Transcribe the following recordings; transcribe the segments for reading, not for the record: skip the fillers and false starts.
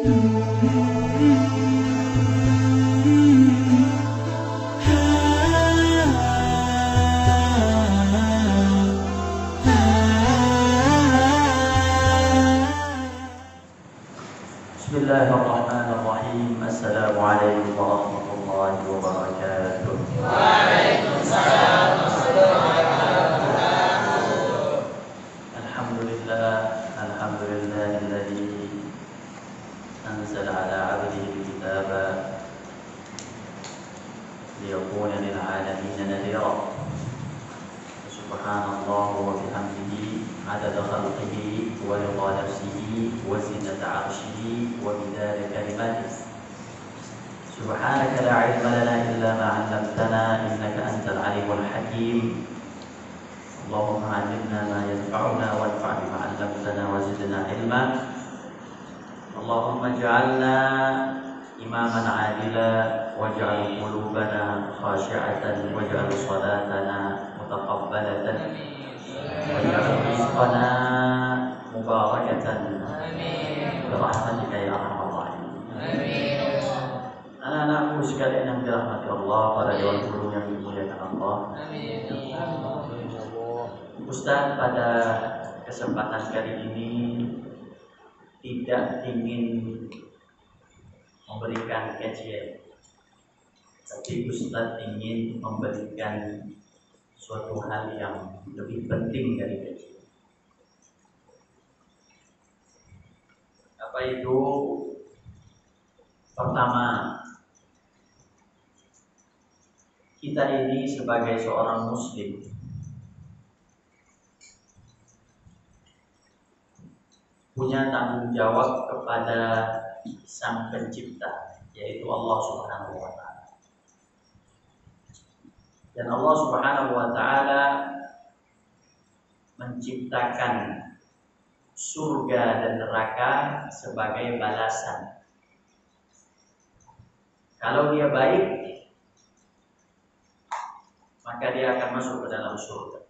Bismillahirrahmanirrahim. Assalamualaikum warahmatullahi wabarakatuh. Waalaikumsalam warahmatullahi wabarakatuh. Alhamdulillahilladzi anzala ala 'abdihi al-kitaba liyakuna lil 'alamin nadhira. Subhanallah wa bihamdihi 'adada khalqihi wa rida nafsihi wa zinata 'arshihi wa midada kalimatihi. Subhanaka la 'ilma lana illa ma 'allamtana innaka antal 'alimul hakim. Allahumma 'allimna ma yanfa'una wanfa' bima 'allamtana wa zidna 'ilma. Allahumma ij'alna imaman 'adila waj'al qulubana khashi'atan waj'al salatana mutaqabbalatan waj'al rizqana mubarakatan birahmatika ya arhamar rahimin. Anak-anakku sekalian yang dirahmati Allah, para dewan guru yang dimuliakan Allah. Ustaz pada kesempatan kali ini tidak ingin memberikan kajian, tapi Ustaz ingin memberikan suatu hal yang lebih penting dari kajian. Apa itu? Pertama, kita ini sebagai seorang muslim punya tanggung jawab kepada Sang Pencipta, yaitu Allah Subhanahu wa taala. Dan Allah Subhanahu wa taala menciptakan surga dan neraka sebagai balasan. Kalau dia baik, maka dia akan masuk ke dalam surga.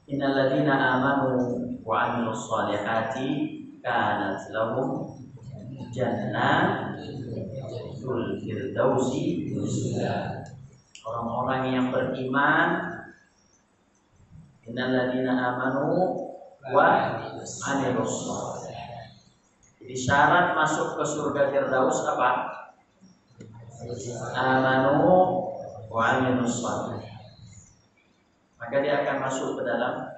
Innal ladzina amanu wa 'amilus shalihati kanat lahum jannatul firdausi nuzula. Orang-orang yang beriman, innal ladzina amanu wa 'amilus shalihati. Jadi syarat masuk ke surga Firdaus apa? Amanu wa 'amilus shalihati. Maka dia akan masuk ke dalam.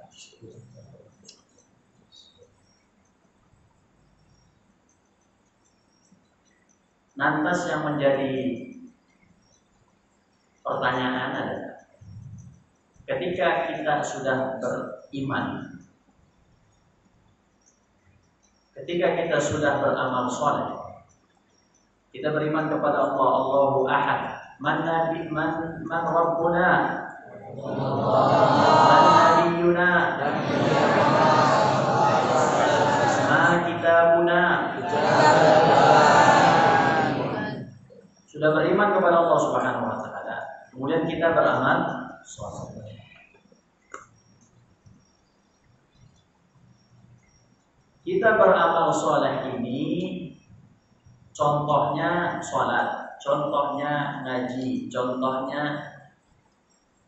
Lantas yang menjadi pertanyaan adalah, ketika kita sudah beriman, ketika kita sudah beramal soleh, kita beriman kepada Allah, Allahu Ahad, man Rabbuna, man Nabiyuna, ma kitabuna. Sudah beriman kepada Allah Subhanahu wa taala, kemudian kita beramal soleh. Kita beramal soleh ini contohnya sholat, contohnya ngaji, contohnya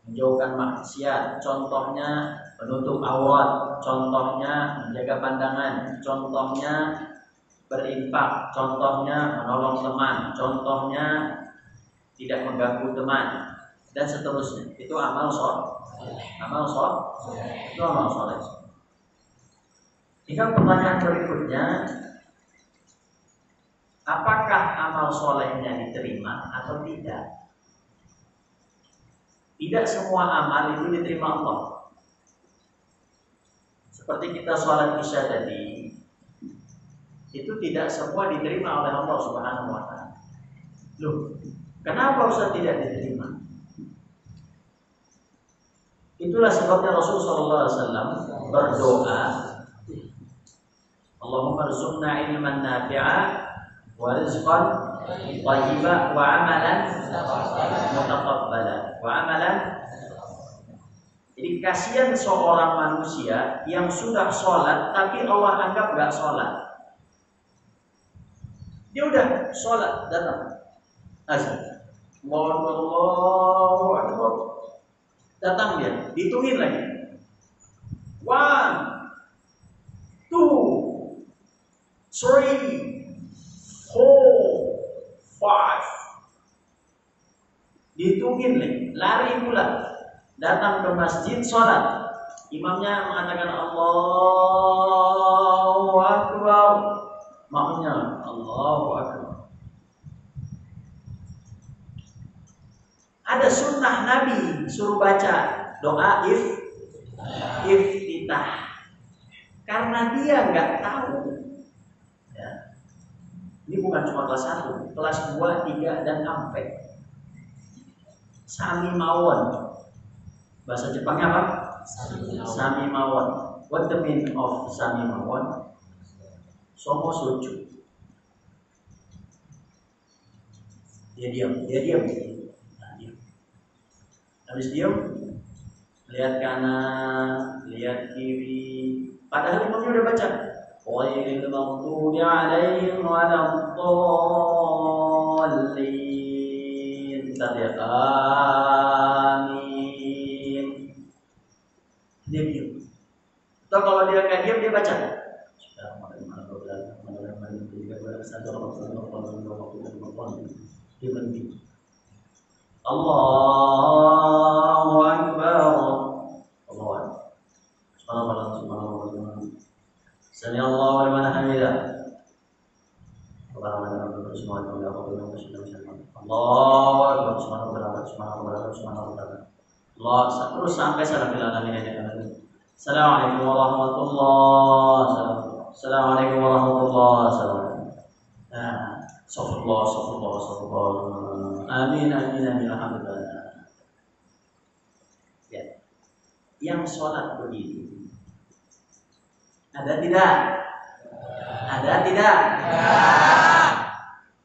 menjauhkan maksiat, contohnya menutup aurat, contohnya menjaga pandangan, contohnya berinfak, contohnya menolong teman, contohnya tidak mengganggu teman, dan seterusnya. Itu amal soleh. Amal soleh itu amal soleh. Tinggal pertanyaan berikutnya, apakah amal solehnya diterima atau tidak? Tidak semua amal itu diterima Allah. Seperti kita sholat isya tadi, itu tidak semua diterima oleh Allah Subhanahu wa taala. Loh, kenapa Ustaz tidak diterima? Itulah sebabnya Rasul sallallahu alaihi wasallam berdoa, Allahumma rzuqna ilman nafi'a wa rizqan thayyiban wa amalan mutaqabbala wa amalan Jadi kasihan seorang manusia yang sudah sholat tapi Allah anggap nggak sholat. Dia udah sholat datang azan, Allahu Akbar, datang dia ditungguin lagi 1, 2, 3, 4, 5, ditungguin lagi, lari pula datang ke masjid sholat. Imamnya mengatakan Allahu Akbar, makmumnya Allahu Akbar. Ada sunnah Nabi suruh baca doa iftitah, karena dia nggak tahu. Ya. Ini bukan cuma kelas 1, kelas 2, 3 dan sampai Sami mawon. Bahasa Jepangnya apa? Sami mawon. What the meaning of sami mawon? Somo suju. Dia diam. Nah, diam. Habis diam, lihat kanan, lihat kiri. Padahal imamnya udah baca. Ghairil maghdubi 'alaihim waladdallin. Kita lihat. Dia diam. Atau kalau dia nggak diam, dia baca. Dia berhenti. Allahu Akbar. Allahu Akbar. Subhanallah. Sami Allahu liman hamidah. Allahu Akbar. Subhanallah. Allah terus sampai salam alamin. Assalamualaikum warahmatullahi wabarakatuh. Assalamualaikum warahmatullahi wabarakatuh. Nah, astagfirullah. Amin. Alhamdulillah. Ya. Yang sholat begini ada tidak?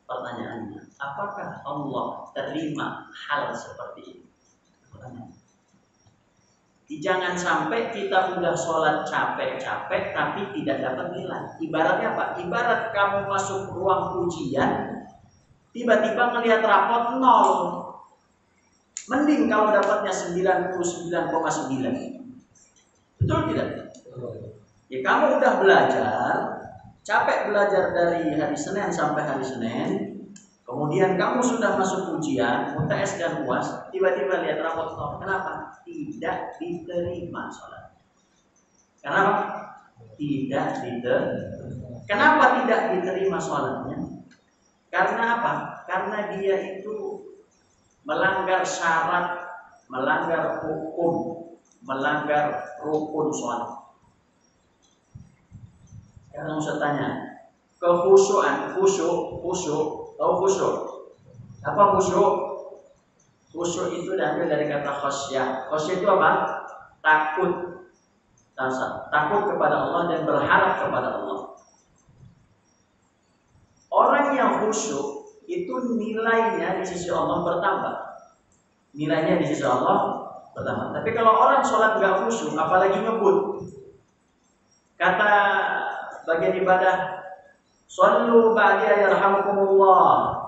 Pertanyaannya, apakah Allah terima hal seperti ini? Jangan sampai kita udah sholat capek-capek tapi tidak dapat nilai. Ibaratnya apa? Ibarat kamu masuk ruang ujian, tiba-tiba melihat rapot 0. Mending kalau dapatnya 99,9. Betul tidak? Ya kamu udah belajar, capek belajar dari hari Senin sampai hari Senin. Kemudian kamu sudah masuk ujian, UTS dan UAS, tiba-tiba lihat rapot 0. Kenapa? Tidak diterima sholat. Kenapa? Kenapa tidak diterima sholatnya? Karena apa? Karena dia itu melanggar syarat, melanggar hukum, melanggar rukun sholat. Sekarang saya tanya, kekhusyuan, khusyuk. Tahu khusyuk? Apa khusyuk? Khusyuk itu diambil dari kata khasyah. Khasyah itu apa? Takut. Takut kepada Allah dan berharap kepada Allah. Orang yang khusyuk itu nilainya di sisi Allah bertambah. Nilainya di sisi Allah bertambah. Tapi kalau orang sholat nggak khusyuk, apalagi ngebut. Kata bagian ibadah, Shallu ba'di yarhamukumullah.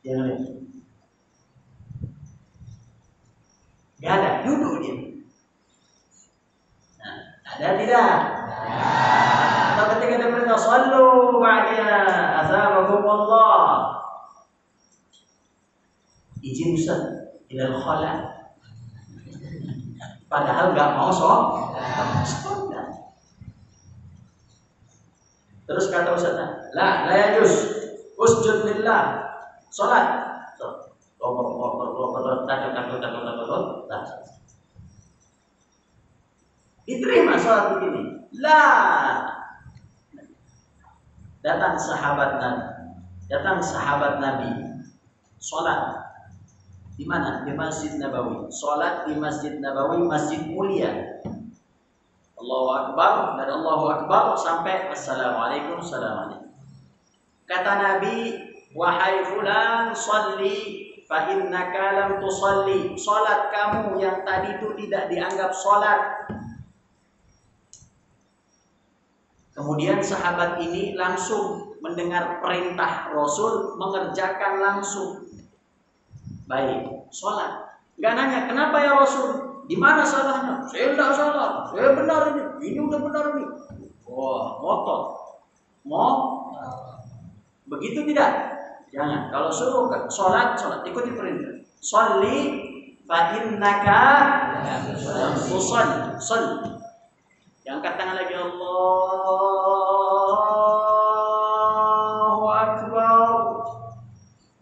Jangan lihat. Gak ada, duduk dia. Nah, ada tidak? Atau ketika dia perintah Shallu ba'di yarhamukumullah. Izin Ustaz, ilal khala. Padahal gak mau sholat. Terus kata Ustaznya, la yajuz, usjud lillah, sholat. Diterima sholat begini. Datang sahabat Nabi, sholat di mana? Di Masjid Nabawi. Sholat di Masjid Nabawi, masjid mulia. Allahu Akbar, dan Allahu Akbar sampai Assalamualaikum. Kata Nabi, wahai fulan, sholli fa innaka lam tusalli. Salat kamu yang tadi itu tidak dianggap salat. Kemudian sahabat ini langsung mendengar perintah Rasul, mengerjakan langsung. Baik, sholat. Gak nanya, kenapa ya Rasul? Di mana salahnya? Saya tidak salah, saya benar ini udah benar nih. Wah, ngotot. Mau? Begitu tidak? Jangan. Kalau suruh sholat, ikuti perintah. Sholli fa innaka tusalli. Sholli. Yang angkat tangan lagi, Allahu Akbar.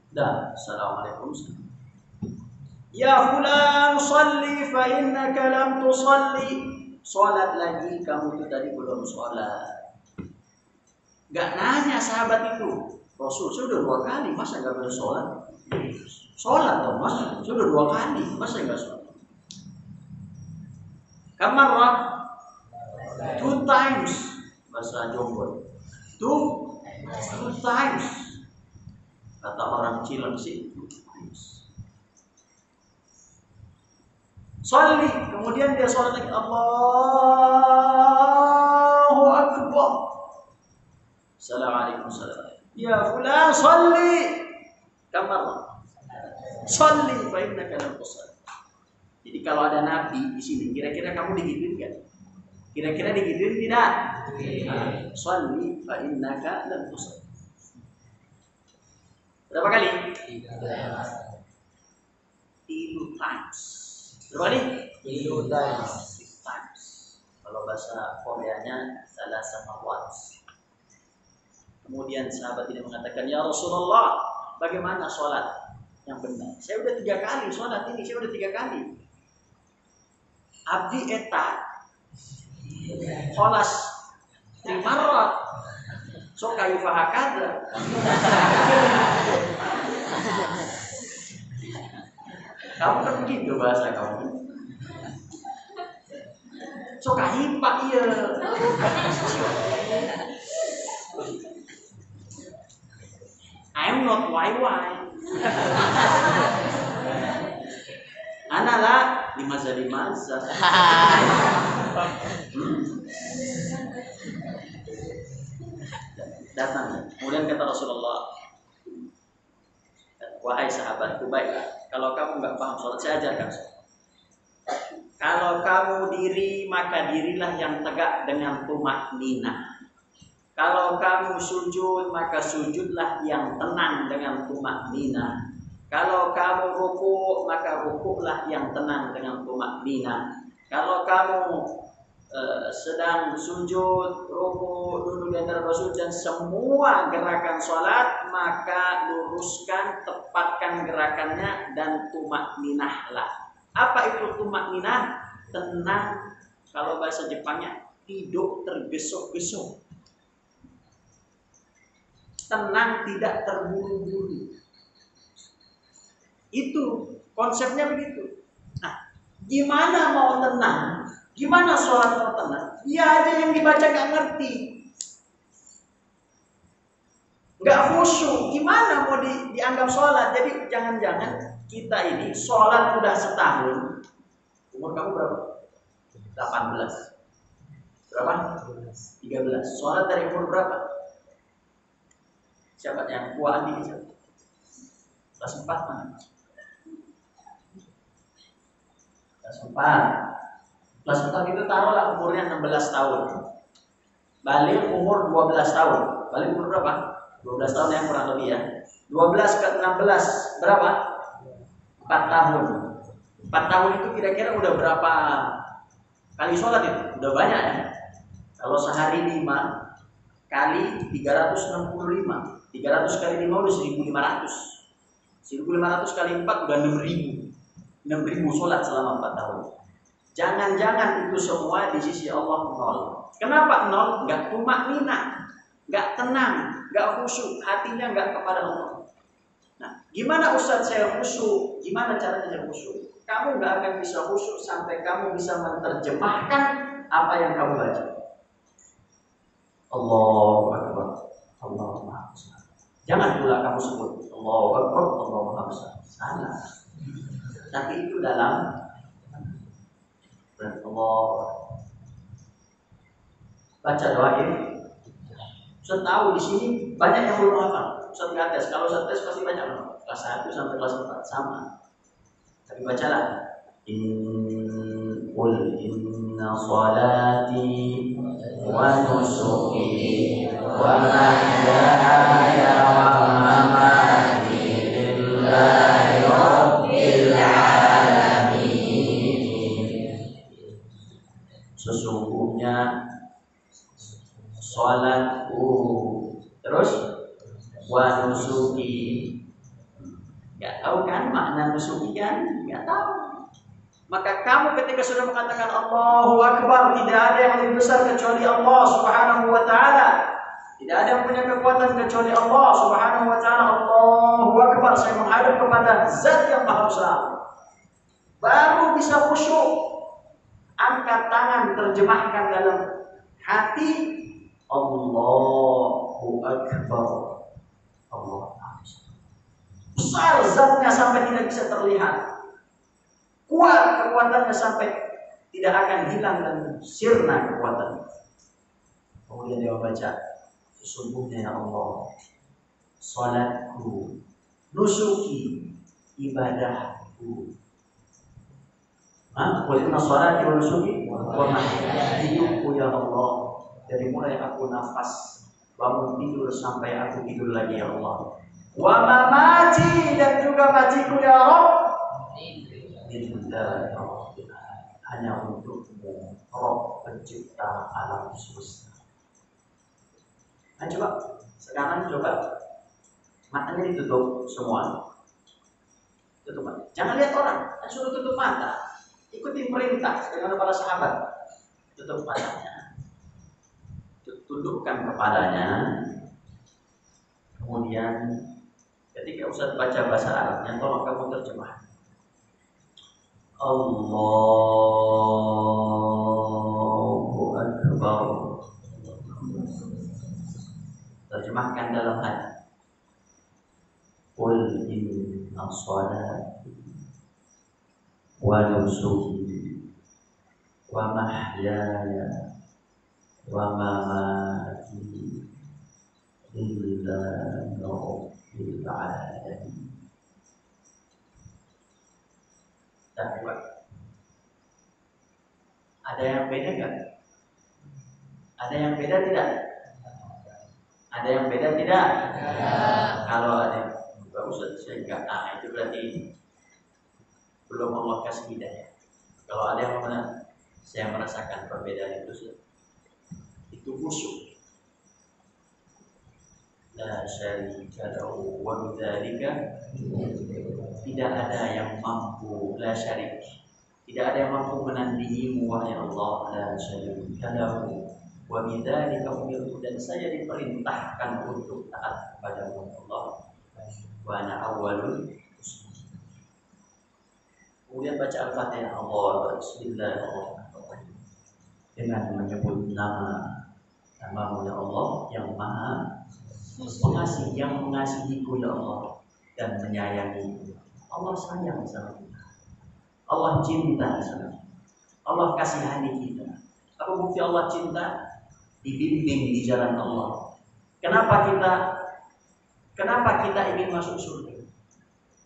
Dan assalamualaikum. Ya fulan sholli fa innaka lam tusalli. Salat lagi, kamu itu tadi belum salat. Gak nanya sahabat itu, Rasul sudah 2 kali, masa gak boleh salat? Salat dong, masa sudah 2 kali, masa gak salat? Kamarah 2 times, bahasa Jombor. 2 times. Kata orang Cilengsi, 2 times. Sholli, kemudian dia sholat lagi, Allahu Akbar. Assalamualaikum warahmatullahi. Ya fulan sholli. Kamar. Sholli fa innaka lam tusalli. Jadi kalau ada nabi di sini, kira-kira kamu digituin enggak? Kira-kira digituin tidak? Sholli fa innaka lam tusalli. Berapa kali? 3 times. Berapa kali? 3 times. Kalau bahasa Koreanya salah sama once. Kemudian sahabat ini mengatakan, ya Rasulullah, bagaimana sholat yang benar? Saya udah 3 kali sholat ini, saya udah 3 kali. Abdi eta kholas 3 marot. So kayu fahakada. Kamu kan begitu bahasa kamu. So kahipak iya. I'm not why. Ana lah limaza. Datang. Kemudian kata Rasulullah, wahai sahabatku, baiklah. Kalau kamu nggak paham sholat, saya ajarkan sholat. Kalau kamu diri, maka dirilah yang tegak dengan tumakninah. Kalau kamu sujud, maka sujudlah yang tenang dengan tumakninah. Kalau kamu ruku', maka ruku'lah yang tenang dengan tumakninah. Kalau kamu sedang sujud, ruku', duduk di antara dua sujud dan semua gerakan sholat, maka luruskan, tepatkan gerakannya dan tumakninahlah. Apa itu tumakninah? Tenang. Kalau bahasa Jepangnya, tidak tergesok-gesok. Tenang, tidak terburu-buru. Itu konsepnya begitu. Nah, gimana mau tenang? Gimana sholat mau tenang? Dia aja yang dibaca gak ngerti, gak khusyuk. Gimana mau dianggap sholat? Jadi jangan-jangan kita ini sholat udah setahun. Umur kamu berapa? 18. Berapa? 13. Sholat dari umur berapa? Siapa yang tua nih? Kelas 4 mana? Kelas 4. Kelas 4 itu taruhlah umurnya 16 tahun. Balik umur 12 tahun. Balik umur berapa? 12 tahun yang kurang lebih ya. 12 ke 16 berapa? 4 tahun. 4 tahun itu kira-kira udah berapa kali sholat itu? Udah banyak ya. Kalau sehari 5 kali 365. 300 kali 5 udah 1500. 1500 kali 4 udah 6000. 6000 sholat selama 4 tahun. Jangan-jangan itu semua di sisi Allah 0. Kenapa 0? Gak tumakninah, gak tenang, gak khusyuk, hatinya gak kepada Allah. Nah, gimana Ustaz saya khusyuk? Gimana caranya saya khusyuk? Kamu gak akan bisa khusyuk sampai kamu bisa menerjemahkan apa yang kamu baca. Allahu Akbar, Allahu Akbar. Jangan pula kamu sebut Allahu Akbar, Allahu Akbar. Salah. Tapi itu dalam Allah. Baca doa ini. Ustaz tahu di sini banyak yang belum hafal. Ustaz nggak tes. Kalau Ustaz tes pasti banyak loh. Kelas 1 sampai kelas 4 sama. Tapi bacalah. Qul inna salati wa nusuki wa mahyaya wa mamati lillahi rabbil alamin. Sesungguhnya salatku, terus wa nusuki. Gak tahu kan makna nusuki kan? Gak tahu. Maka kamu ketika sudah mengatakan Allahu Akbar, tidak ada yang lebih besar kecuali Allah Subhanahu wa taala. Tidak ada yang punya kekuatan kecuali Allah Subhanahu wa taala. Allahu Akbar, saya menghadap kepada Zat yang Maha Besar. Baru bisa khusyuk. Angkat tangan, terjemahkan dalam hati, Allahu Akbar. Allah besar zatnya sampai tidak bisa terlihat. Kuat kekuatannya sampai tidak akan hilang dan sirna kekuatannya. Kemudian dia membaca, sesungguhnya ya Allah, salatku, nusuki, ibadahku. Qul inna salati wa nusuki wa mahyaya, hidupku ya Allah, dari mulai aku nafas bangun tidur sampai aku tidur lagi ya Allah. Wa mamati, dan juga matiku ya Rabb, hanya untukmu, Rabb pencipta alam semesta. Nah coba, sekarang coba matanya ditutup semua. Tutup mata. Jangan lihat orang, suruh tutup mata. Ikuti perintah dengan para sahabat. Tutup matanya. Tundukkan kepalanya. Kemudian ketika Ustaz baca bahasa Arabnya, tolong kamu terjemah. Allahu Akbar. Terjemahkan dalam hati. Qul inna salati wa nusuki wa mahyaya wa mamati lillahi rabbil alamin. Ada yang beda enggak? Ada yang beda tidak? Ada yang beda tidak? Kalau ada yang Ustaz saya enggak, itu berarti belum Allah kasih hidayah. Kalau ada yang mana saya merasakan perbedaan itu khusyuk. La syarika lahu wa bidzalika, tidak ada yang mampu, la syarik, tidak ada yang mampu menandingimu wahai Allah, la syarika lahu wa bidzalika umirtu, dan saya diperintahkan untuk taat kepada Allah. Wa ana awwalul muslimin. Kemudian baca Al-Fatihah. Allah bismillahirrahmanirrahim, dengan menyebut nama-Mu ya Allah yang Maha Pengasih, yang mengasihiku ya Allah dan menyayangiku. Allah sayang sama kita. Allah cinta sama kita. Allah kasihani kita. Apa bukti Allah cinta? Dibimbing di jalan Allah. Kenapa kita ingin masuk surga?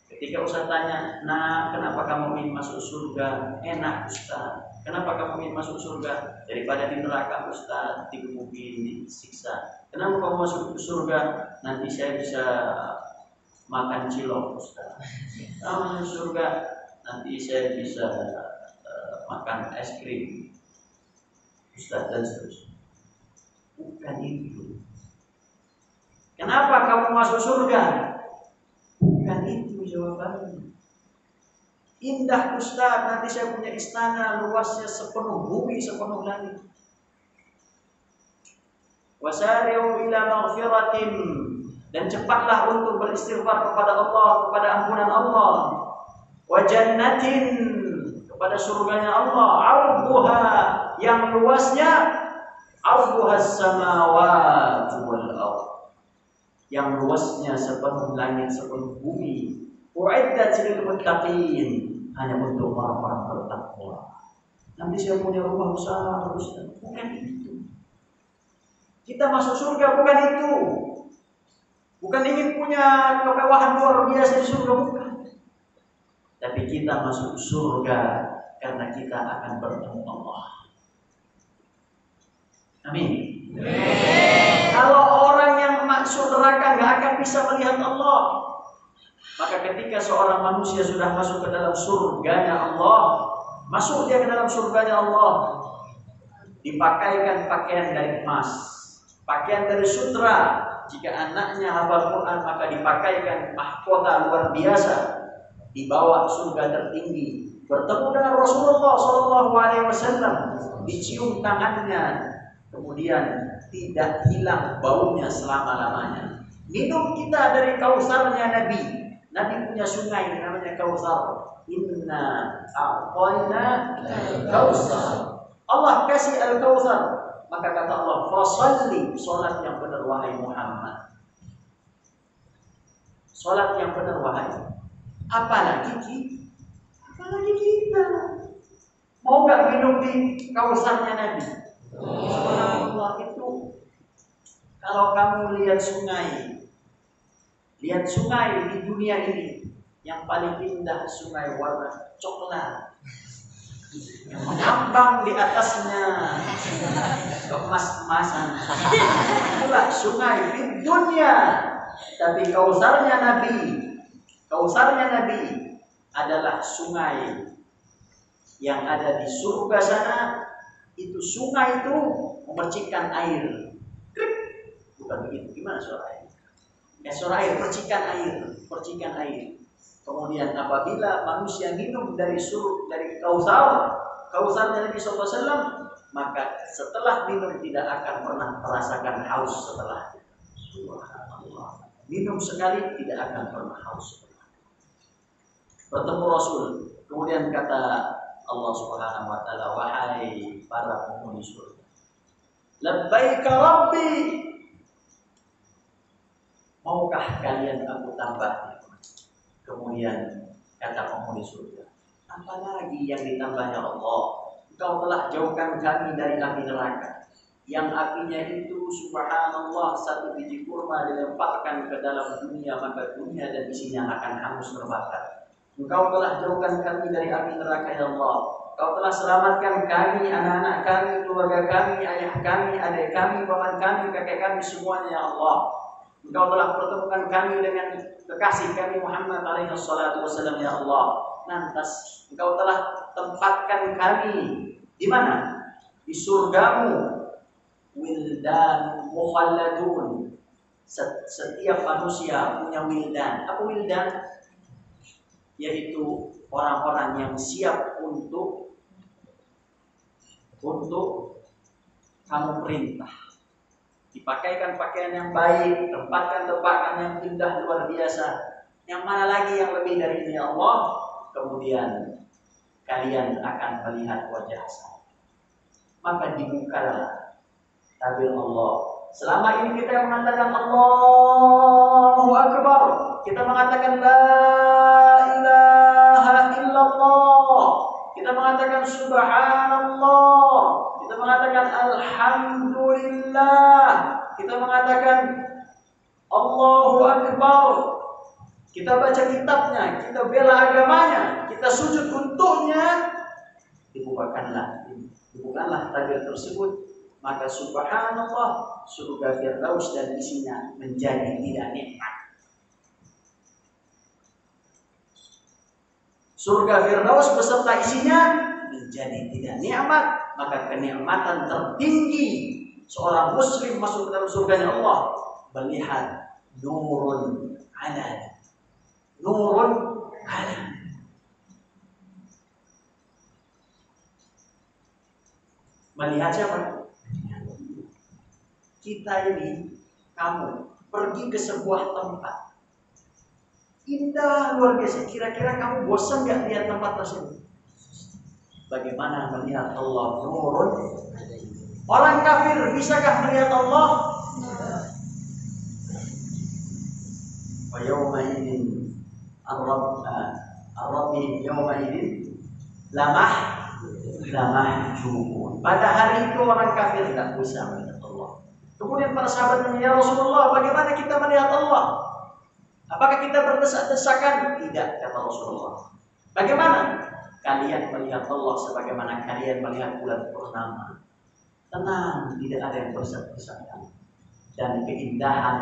Ketika Ustaz tanya, nah kenapa kamu ingin masuk surga? Enak Ustaz. Kenapa kamu ingin masuk surga? Daripada di neraka Ustaz, digebukin, disiksa. Kenapa kamu masuk ke surga? Nanti saya bisa makan cilok Ustaz. Kamu masuk surga, nanti saya bisa makan es krim Ustaz, dan seterusnya. Bukan itu. Kenapa kamu masuk surga? Bukan itu jawabannya. Indah Ustaz, nanti saya punya istana luasnya sepenuh bumi, sepenuh langit. Wasari'u ila maghfiratin, dan cepatlah untuk beristighfar kepada Allah, kepada ampunan Allah. Wa jannatin, kepada surganya Allah. Arduha, yang luasnya arduhas samawati wal ardh, yang luasnya sepenuh langit, sepenuh bumi. Uiddat lil muttaqin, hanya untuk orang-orang bertakwa. Nanti saya punya rumah besar, bukan itu. Kita masuk surga bukan itu. Bukan ingin punya kemewahan luar biasa di surga, bukan. Tapi kita masuk surga karena kita akan bertemu Allah. Amin. Kalau orang yang masuk neraka nggak akan bisa melihat Allah. Maka ketika seorang manusia sudah masuk ke dalam surganya Allah, masuk dia ke dalam surganya Allah, dipakaikan pakaian dari emas, pakaian dari sutra. Jika anaknya hafal Quran maka dipakaikan mahkota luar biasa, dibawa surga tertinggi, bertemu dengan Rasulullah SAW, dicium tangannya, kemudian tidak hilang baunya selama-lamanya. Minum kita dari kausarnya Nabi. Nabi punya sungai namanya Kausar. Inna a'tayna Kausar. Allah kasih al-Kausar. Maka kata Allah, fasalli, salat yang benar wahai Muhammad. Salat yang benar wahai. Apalagi kita. Mau nggak minum di Kausarnya Nabi? Subhanallah, itu kalau kamu lihat sungai di dunia ini, yang paling indah sungai warna coklat, yang mengambang di atasnya kemas-emasan. Itulah sungai di dunia. Tapi kausarnya Nabi adalah sungai yang ada di surga sana. Itu sungai itu memercikkan air. Bukan begitu, gimana suara air? Suara air, percikan air. Kemudian apabila manusia minum dari kausarnya Nabi SAW, maka setelah minum tidak akan pernah merasakan haus setelahnya. Subhanallah. Minum sekali tidak akan pernah haus setelahnya. Bertemu Rasul, kemudian kata Allah Subhanahu wa taala, wahai para penghuni surga, labbaika rabbi, maukah kalian aku tambah? Kemudian kata penghuni surga, apalagi yang ditambahnya Allah? Engkau telah jauhkan kami dari api neraka, yang apinya itu subhanallah satu biji kurma dilemparkan ke dalam dunia, maka dunia dan isinya akan hangus terbakar. Engkau telah jauhkan kami dari api neraka ya Allah. Engkau telah selamatkan kami, anak-anak kami, keluarga kami, ayah kami, adik kami, paman kami, kakek kami, semuanya ya Allah. Engkau telah pertemukan kami dengan kekasih kami Muhammad alaihi wassalatu wassalam ya Allah. Lantas Engkau telah tempatkan kami di mana? Di surgamu. Wildan mukhalladun. Setiap manusia punya wildan. Apa wildan? Yaitu orang-orang yang siap untuk kamu perintah. Dipakaikan pakaian yang baik, tempatkan yang indah luar biasa. Yang mana lagi yang lebih dari ini Allah? Kemudian kalian akan melihat wajah saya. Maka dibukalah tabir Allah. Selama ini kita mengatakan Allahu Akbar, kita mengatakan la ilaha illallah, kita mengatakan subhanallah, kita mengatakan alhamdulillah, kita mengatakan Allahu Akbar, kita baca kitabnya, kita bela agamanya, kita sujud untuknya. Dibukakanlah tabir tersebut, maka subhanallah, surga Firdaus dan isinya menjadi tidak nikmat. Surga Firdaus beserta isinya menjadi tidak nikmat, maka kenikmatan tertinggi seorang muslim masuk ke dalam surganya Allah melihat nurun ala. Melihat siapa? Kita ini, kamu pergi ke sebuah tempat indah luar biasa. Kira-kira kamu bosan gak lihat tempat tersebut? Bagaimana melihat Allah nurun? Orang kafir bisakah melihat Allah? Wa yawma idzin Ar-Rabbi yawma idzin lamahjubun. Pada hari itu orang kafir tidak bisa melihat Allah. Kemudian para sahabat bertanya, ya Rasulullah, bagaimana kita melihat Allah? Apakah kita berdesak-desakan? Tidak, kata Rasulullah. Bagaimana? Kalian melihat Allah sebagaimana kalian melihat bulan purnama. Tenang, tidak ada yang berdesak-desakan. Dan kenikmatan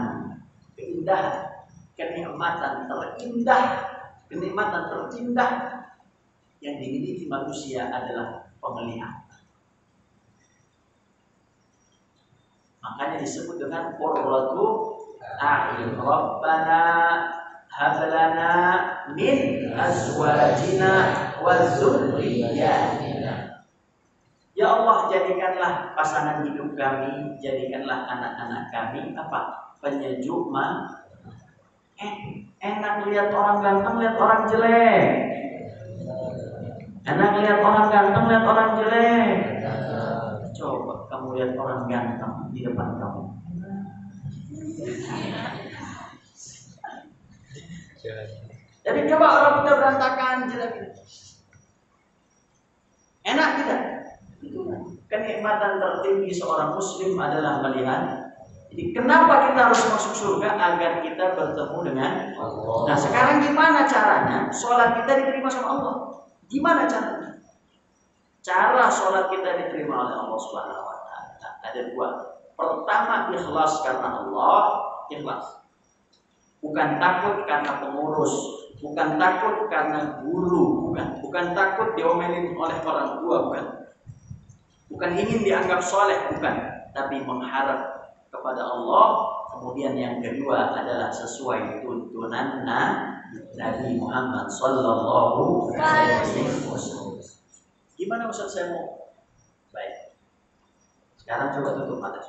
terindah yang dimiliki manusia adalah penglihatan. Makanya disebut dengan qurratu a'yun. Rabbana hab lana min azwajina wa dzurriyyatina. Ya Allah, jadikanlah pasangan hidup kami, jadikanlah anak-anak kami apa? Penyejuk enak lihat orang ganteng, lihat orang jelek. Enak lihat orang ganteng, lihat orang jelek. Coba kamu lihat orang ganteng di depan kamu. Jadi coba orang udah berantakan jelek. Enak tidak? Kenikmatan tertinggi seorang muslim adalah melihat. Jadi kenapa kita harus masuk surga? Agar kita bertemu dengan Allah. Nah sekarang gimana caranya sholat kita diterima sama Allah? Gimana caranya? Cara sholat kita diterima oleh Allah Subhanahu Wa Taala ada dua. Pertama, ikhlas karena Allah, ikhlas. Bukan takut karena pengurus, bukan takut karena guru, bukan takut diomelin oleh orang tua, bukan ingin dianggap soleh, bukan, tapi mengharap kepada Allah. Kemudian yang kedua adalah sesuai tuntunan Nabi Muhammad Sallallahu Alaihi Wasallam. Gimana Ustaz saya mau? Baik. Sekarang coba tutup mata.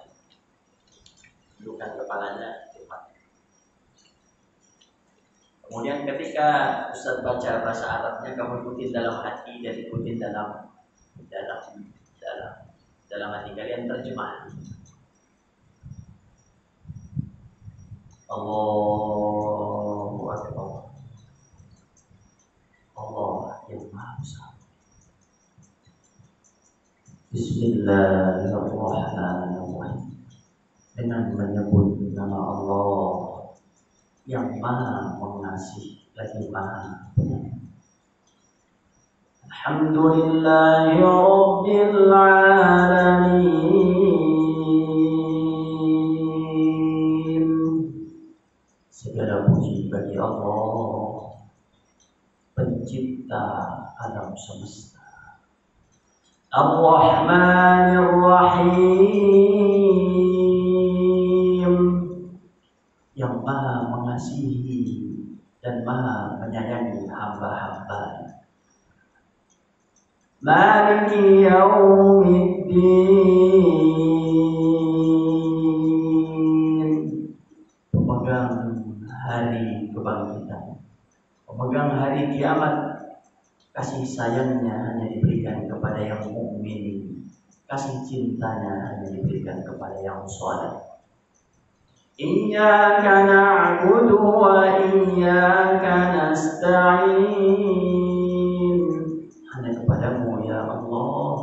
Dudukkan kepalanya cepat. Kemudian ketika Ustaz baca bahasa Arabnya, kamu ikutin dalam hati dan ikutin dalam hati kalian terjemahan. Allahu Akbar. Allah yang Maha Besar. Bismillahirrahmanirrahim. Dengan menyebut nama Allah yang Maha Mengasihi lagi Maha Penyayang. Alhamdulillahi Rabbil Alamin. Segala puji bagi Allah, pencipta alam semesta. Ar-Rahmanir Rahim, yang Maha mengasihi dan Maha menyayangi hamba-hambanya. Maliki Yaumiddin, pemegang hari kebangkitan, pemegang hari kiamat. Kasih sayangnya hanya diberikan kepada yang mukmin, kasih cintanya hanya diberikan kepada yang saleh. Iyyaka na'budu wa iyyaka nasta'in. Hanya kepadamu ya Allah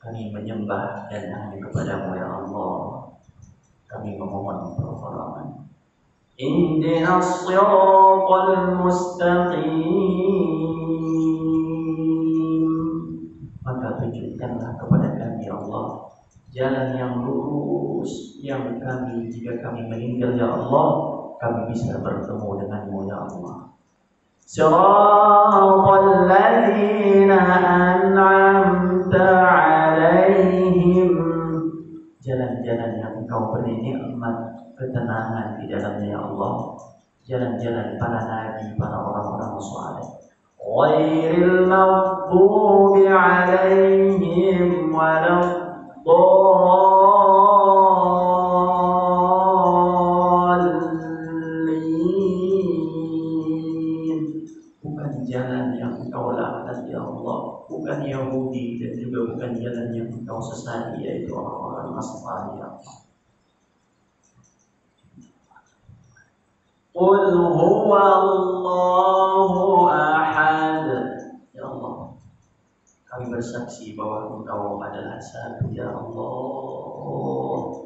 kami menyembah, dan hanya kepadamu ya Allah kami memohon pertolongan. Ihdinas siratal mustaqim. Maka tunjukkanlah kepada kami ya Allah jalan yang lurus, yang kami jika kami meninggal ya Allah kami bisa bertemu denganmu ya Allah. Siratal ladzina an'amta 'alaihim, jalan-jalan yang Engkau beri nikmat ketenangan di dalamnya ya Allah, jalan-jalan para nabi, para orang-orang saleh. Ghairil maghdubi 'alaihim waladdallin. Bukan jalan yang Engkau laknat ya Allah, bukan Yahudi, dan juga bukan jalan yang Engkau sesati, yaitu orang-orang Nasrani ya Allah. Qul huwa Allahu ahad. Ya Allah, kami bersaksi bahwa Engkau adalah satu, ya Allah.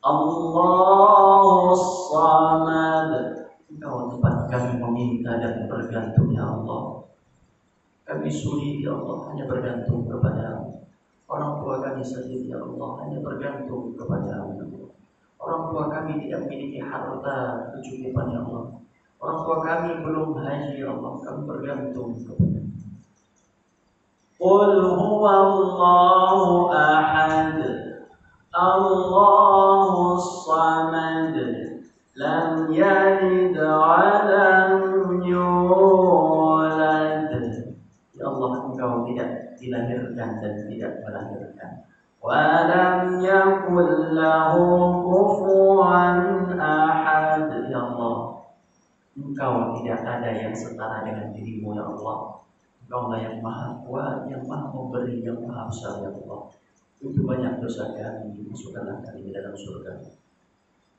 Allahus Samad. Engkau tempat kami meminta dan bergantung, ya Allah. Kami sulit, ya Allah, hanya bergantung kepada-Mu. Orang tua kami sendiri, ya Allah, hanya bergantung kepada-Mu, ya Allah. Orang tua kami tidak memiliki harta kecukupan, ya Allah. Orang tua kami belum haji, ya Allah, kami bergantung kepada-Mu. Qul huwa Allahu ahad, Allahus Samad, lam yalid wa lam yulad. Ya Allah, Engkau tidak dilahirkan dan tidak melahirkan. Wa lam yakul lahu kufuwan ahad. Ya Allah, Engkau tidak ada yang setara dengan diri-Mu, ya Allah. Engkau lah yang maha kuat, yang maha memberi, yang maha besar, ya Allah. Untuk banyak dosa kami, masukkanlah kami ke dalam surga.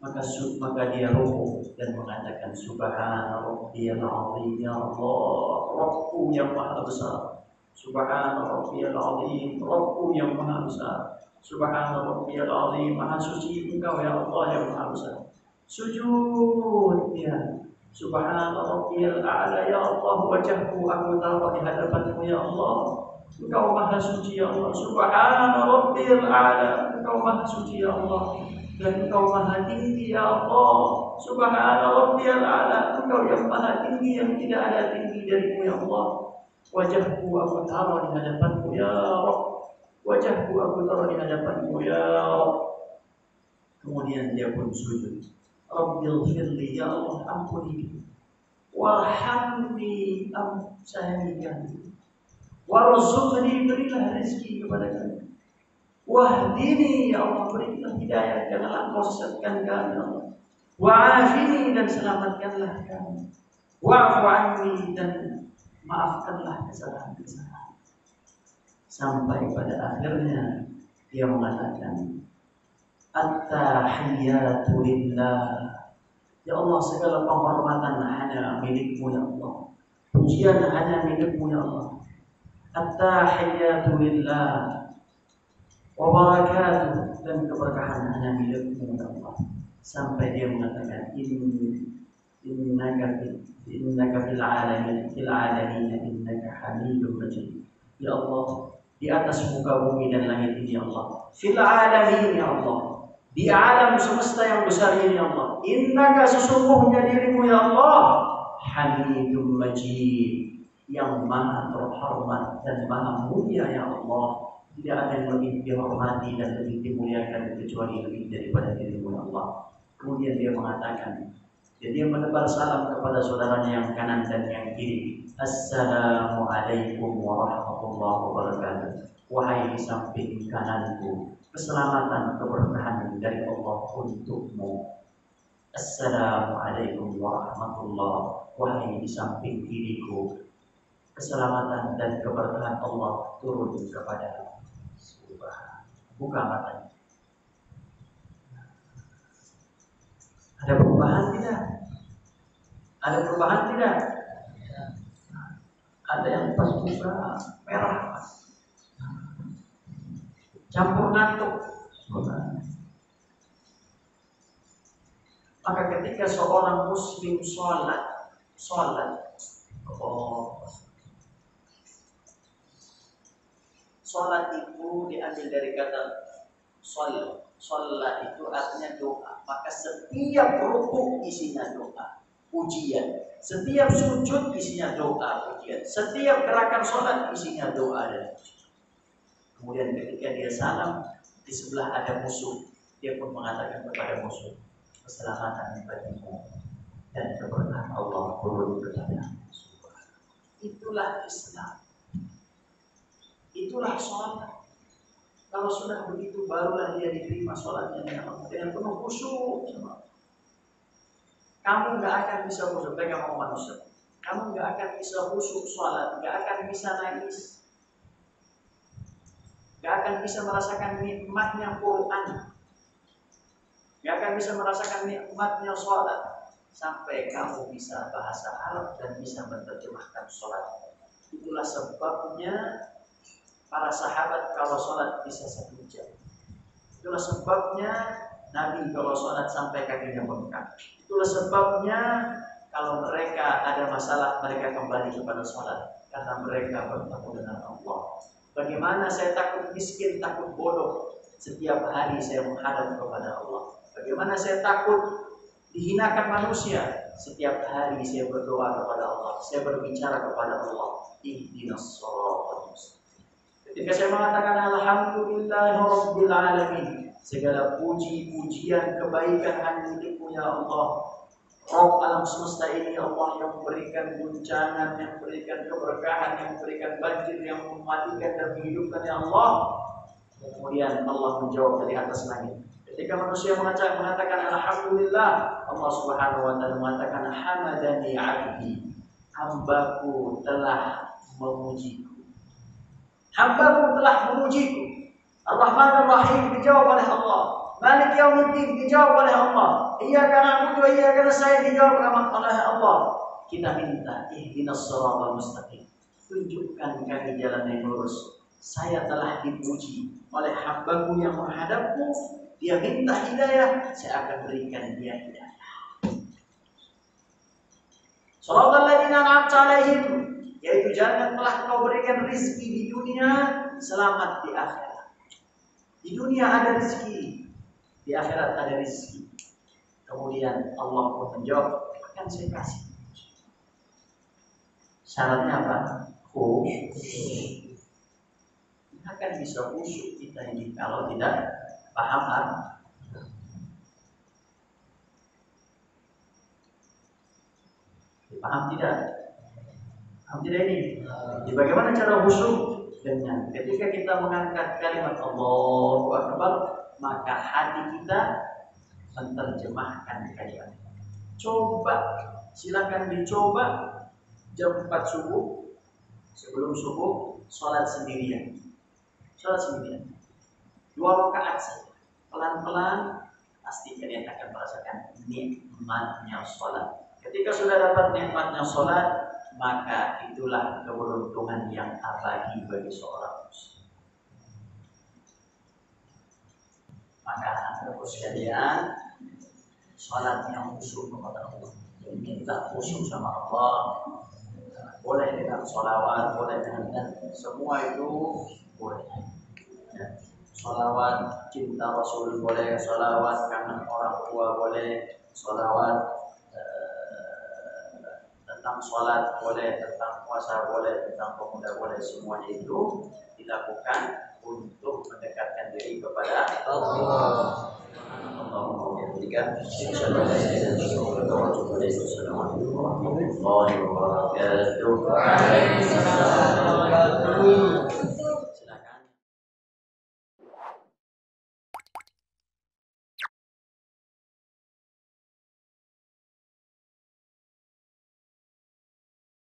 Maka dia ruku dan mengatakan Subhana Rabbiyal Azim, ya Allah, Rabbku yang maha besar. Subhana Rabbiyal Azim, Rabbku yang maha besar. Subhana Rabbiyal Azim, maha suci Engkau, ya Allah, yang maha besar. Sujud dia. Subhana Rabbiyal A'la, ya Allah, wajahku aku taruh di hadapan-Mu, ya Allah. Engkau maha suci, ya Allah. Subhana Rabbiyal A'la, Engkau maha suci, ya Allah. Dan Engkau maha tinggi, ya Allah. Subhana Rabbiyal A'la, Engkau yang maha tinggi, yang tidak ada tinggi dari-Mu, ya Allah. Wajahku aku taruh di hadapan-Mu, ya Rabb. Wajahku aku taruh di hadapan-Mu, ya Rabb. Kemudian dia pun sujud. Rabbil firli, ya Allah, ampuni. Warhamni, sayangikan. Warzuqni, berilah rezeki kepada kami. Wahdini, ya Allah, berilah hidayah, janganlah Engkau sesatkan kami, ya Allah. Wa'afini, dan selamatkanlah kami. Wa'fu anni, dan maafkanlah kesalahan-kesalahan. Sampai pada akhirnya dia mengatakan, At-tahiyyatu lillah. Ya Allah, segala penghormatan hanya milik-Mu, ya Allah. Pujian hanya milik-Mu, ya Allah. At-tahiyyatu lillah wa barakatuh, dan keberkahan hanya milik-Mu, ya Allah. Sampai dia mengatakan innaka fil alamin innaka hamidum majid. Ya Allah, di atas muka bumi dan langit ini, ya Allah. Fil alamin, ya Allah. Di alam semesta yang besar ini, ya Allah. Innaka, sesungguhnya diri-Mu, ya Allah, hamidum majid, yang maha terhormat dan maha mulia, ya Allah. Tidak ada yang lebih dihormati dan lebih dimuliakan kecuali lebih daripada diri-Mu, ya Allah. Kemudian dia mengatakan, jadi dia menebar salam kepada saudaranya yang kanan dan yang kiri. Assalamualaikum warahmatullahi wabarakatuh. Wahai di samping kananku, keselamatan keberkahan dari Allah untukmu. Assalamualaikum warahmatullahi. Wahai di samping kiriku, keselamatan dan keberkahan Allah turun kepada Subhan. Buka matanya. Ada perubahan tidak? Ada perubahan tidak? Ada yang pas buka merah, campur ngantuk. Maka ketika seorang muslim sholat, sholat itu diambil dari kata sholat itu artinya doa. Maka setiap rukuk isinya doa, pujian. Setiap sujud isinya doa, pujian. Setiap gerakan sholat isinya doa dan pujian. Kemudian ketika dia salam, di sebelah ada musuh, dia pun mengatakan kepada musuh, keselamatan bagimu dan keberkahan Allah turun kepada. Itulah Islam. Itulah sholat. Kalau sudah begitu barulah dia diterima sholatnya dengan penuh khusyuk. Kamu nggak akan bisa khusyuk, pegang sama manusia. Kamu nggak akan bisa khusyuk sholat, nggak akan bisa nangis, nggak akan bisa merasakan nikmatnya Quran, nggak akan bisa merasakan nikmatnya sholat, sampai kamu bisa bahasa Arab dan bisa menerjemahkan sholat. Itulah sebabnya para sahabat kalau sholat bisa 1 jam. Itulah sebabnya Nabi kalau sholat sampai kakinya bengkak. Itulah sebabnya kalau mereka ada masalah mereka kembali kepada sholat karena mereka bertemu dengan Allah. Bagaimana saya takut miskin, takut bodoh, setiap hari saya menghadap kepada Allah. Bagaimana saya takut dihinakan manusia, setiap hari saya berdoa kepada Allah, saya berbicara kepada Allah. Ihdinas shiratal mustaqim. Ketika saya mengatakan alhamdulillahirabbil alamin, segala puji-pujian kebaikan hanya milikmu ya Allah. Rabb alam semesta ini Allah yang memberikan guncangan, yang memberikan keberkahan, yang memberikan banjir, yang mematikan dan menghidupkan ya Allah. Kemudian Allah menjawab dari atas langit. Ketika manusia mengatakan alhamdulillah, Allah Subhanahu wa taala mengatakan hamadani 'abdi. Hambaku telah memujiku. Hambaku telah memujiku. Ar-Rahman Ar-Rahim dijawab oleh Allah. Malik Yaumiddin dijawab oleh Allah. Iyyaka na'budu wa iyyaka nasta'in dijawab oleh Allah. Kita minta ihdinas shiratal mustaqim. Tunjukkan kami jalan yang lurus. Saya telah dipuji oleh hambaku yang menghadapku. Dia minta hidayah, saya akan berikan dia hidayah. Shiratal ladzina an'amta 'alaihim, yaitu jalan telah Kau berikan rezeki di dunia, selamat di akhirat. Di dunia ada rezeki, di akhirat ada rezeki. Kemudian Allah pun menjawab, akan saya kasih. Syaratnya apa? Khusyuk. Akan bisa khusyuk kita ini kalau tidak paham kan? Paham tidak? Paham tidak ini? Jadi bagaimana cara khusyuk? Dengan ketika kita mengangkat kalimat Allahu Akbar, maka hati kita menerjemahkan kalimat. Coba, silakan dicoba jam 4 subuh, sebelum subuh, sholat sendirian. Sholat sendirian. 2 rakaat saja. Pelan-pelan, pasti kalian akan merasakan nikmatnya sholat. Ketika sudah dapat nikmatnya sholat, maka itulah keberuntungan yang abadi bagi seorang muslim. Maka anak-anakku sekalian, sholat yang khusyuk kepada Allah. Minta khusyuk sama Allah. Boleh dengan sholawat, boleh dengan semua itu boleh. Ya. Sholawat cinta Rasul boleh, sholawat kangen orang tua boleh, sholawat tentang sholat boleh, tentang puasa boleh, tentang pemuda boleh, semuanya itu dilakukan untuk mendekatkan diri kepada Allah. Assalamualaikum warahmatullahi wabarakatuh.